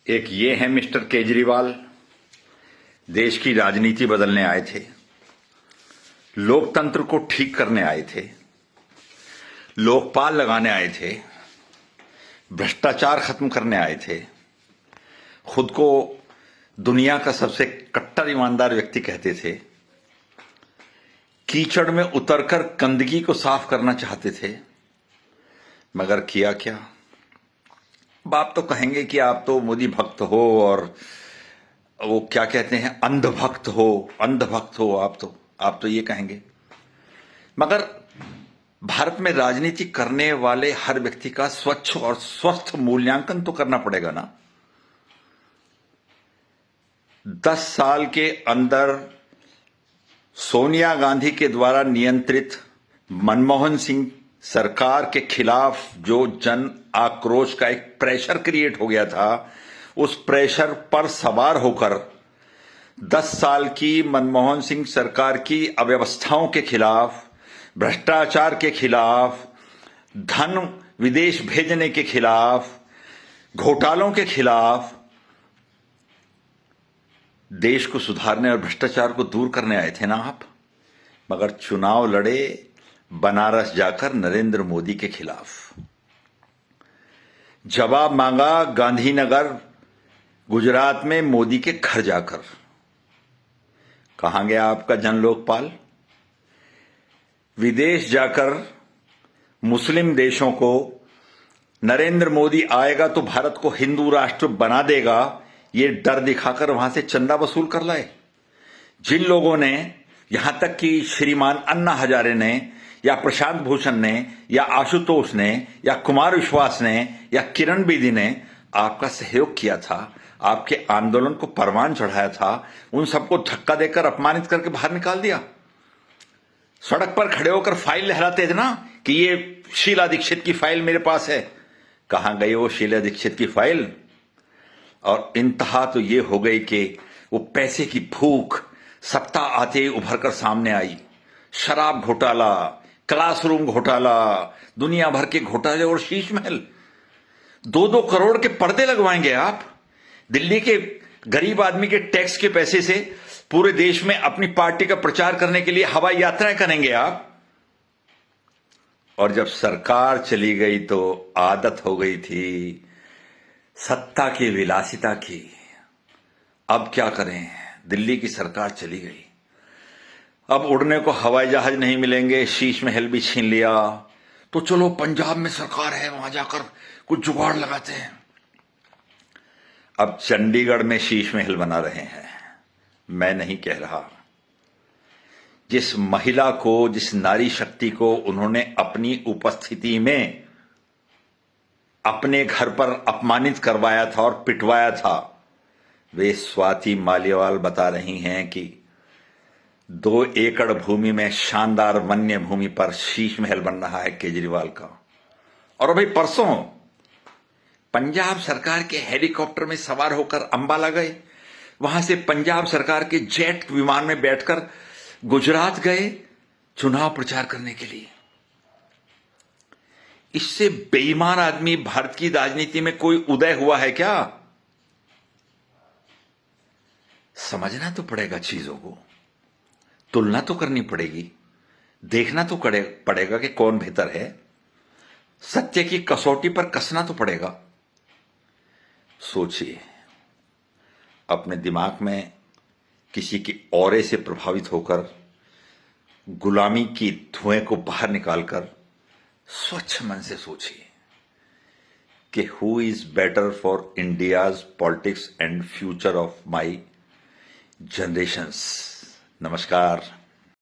एक ये है मिस्टर केजरीवाल, देश की राजनीति बदलने आए थे, लोकतंत्र को ठीक करने आए थे, लोकपाल लगाने आए थे, भ्रष्टाचार खत्म करने आए थे, खुद को दुनिया का सबसे कट्टर ईमानदार व्यक्ति कहते थे, कीचड़ में उतरकर गंदगी को साफ करना चाहते थे, मगर किया क्या? अब आप तो कहेंगे कि आप तो मोदी भक्त हो और वो क्या कहते हैं अंधभक्त हो आप तो ये कहेंगे। मगर भारत में राजनीति करने वाले हर व्यक्ति का स्वच्छ और स्वस्थ मूल्यांकन तो करना पड़ेगा ना। 10 साल के अंदर सोनिया गांधी के द्वारा नियंत्रित मनमोहन सिंह सरकार के खिलाफ जो जन आक्रोश का एक प्रेशर क्रिएट हो गया था, उस प्रेशर पर सवार होकर 10 साल की मनमोहन सिंह सरकार की अव्यवस्थाओं के खिलाफ, भ्रष्टाचार के खिलाफ, धन विदेश भेजने के खिलाफ, घोटालों के खिलाफ देश को सुधारने और भ्रष्टाचार को दूर करने आए थे ना आप। मगर चुनाव लड़े बनारस जाकर नरेंद्र मोदी के खिलाफ, जवाब मांगा गांधीनगर गुजरात में मोदी के घर जाकर। कहां गया आपका जन लोकपाल? विदेश जाकर मुस्लिम देशों को नरेंद्र मोदी आएगा तो भारत को हिंदू राष्ट्र बना देगा, ये डर दिखाकर वहां से चंदा वसूल कर लाए। जिन लोगों ने, यहां तक कि श्रीमान अन्ना हजारे ने या प्रशांत भूषण ने या आशुतोष ने या कुमार विश्वास ने या किरण बेदी ने आपका सहयोग किया था, आपके आंदोलन को परवान चढ़ाया था, उन सबको धक्का देकर अपमानित करके बाहर निकाल दिया। सड़क पर खड़े होकर फाइल लहराते थे ना कि ये शीला दीक्षित की फाइल मेरे पास है। कहां गई वो शीला दीक्षित की फाइल? और इंतहा तो ये हो गई कि वो पैसे की भूख सप्ताह आते ही उभर कर सामने आई। शराब घोटाला, क्लासरूम घोटाला, दुनिया भर के घोटाले और शीश महल। 2-2 करोड़ के पर्दे लगवाएंगे आप। दिल्ली के गरीब आदमी के टैक्स के पैसे से पूरे देश में अपनी पार्टी का प्रचार करने के लिए हवाई यात्राएं करेंगे आप। और जब सरकार चली गई तो आदत हो गई थी सत्ता की विलासिता की। अब क्या करें? दिल्ली की सरकार चली गई, अब उड़ने को हवाई जहाज नहीं मिलेंगे, शीश महल भी छीन लिया, तो चलो पंजाब में सरकार है, वहां जाकर कुछ जुगाड़ लगाते हैं। अब चंडीगढ़ में शीश महल बना रहे हैं। मैं नहीं कह रहा। जिस महिला को, जिस नारी शक्ति को उन्होंने अपनी उपस्थिति में अपने घर पर अपमानित करवाया था और पिटवाया था, वे स्वाति मालिवाल बता रही हैं कि 2 एकड़ भूमि में शानदार वन्य भूमि पर शीश महल बन रहा है केजरीवाल का। और अभी परसों पंजाब सरकार के हेलीकॉप्टर में सवार होकर अंबाला गए, वहां से पंजाब सरकार के जेट विमान में बैठकर गुजरात गए चुनाव प्रचार करने के लिए। इससे बेईमान आदमी भारत की राजनीति में कोई उदय हुआ है क्या? समझना तो पड़ेगा चीजों को, तुलना तो करनी पड़ेगी, देखना तो पड़ेगा कि कौन बेहतर है, सत्य की कसौटी पर कसना तो पड़ेगा। सोचिए, अपने दिमाग में किसी की औरे से प्रभावित होकर गुलामी की धुएं को बाहर निकालकर स्वच्छ मन से सोचिए कि who is better for India's politics and future of my generations. नमस्कार।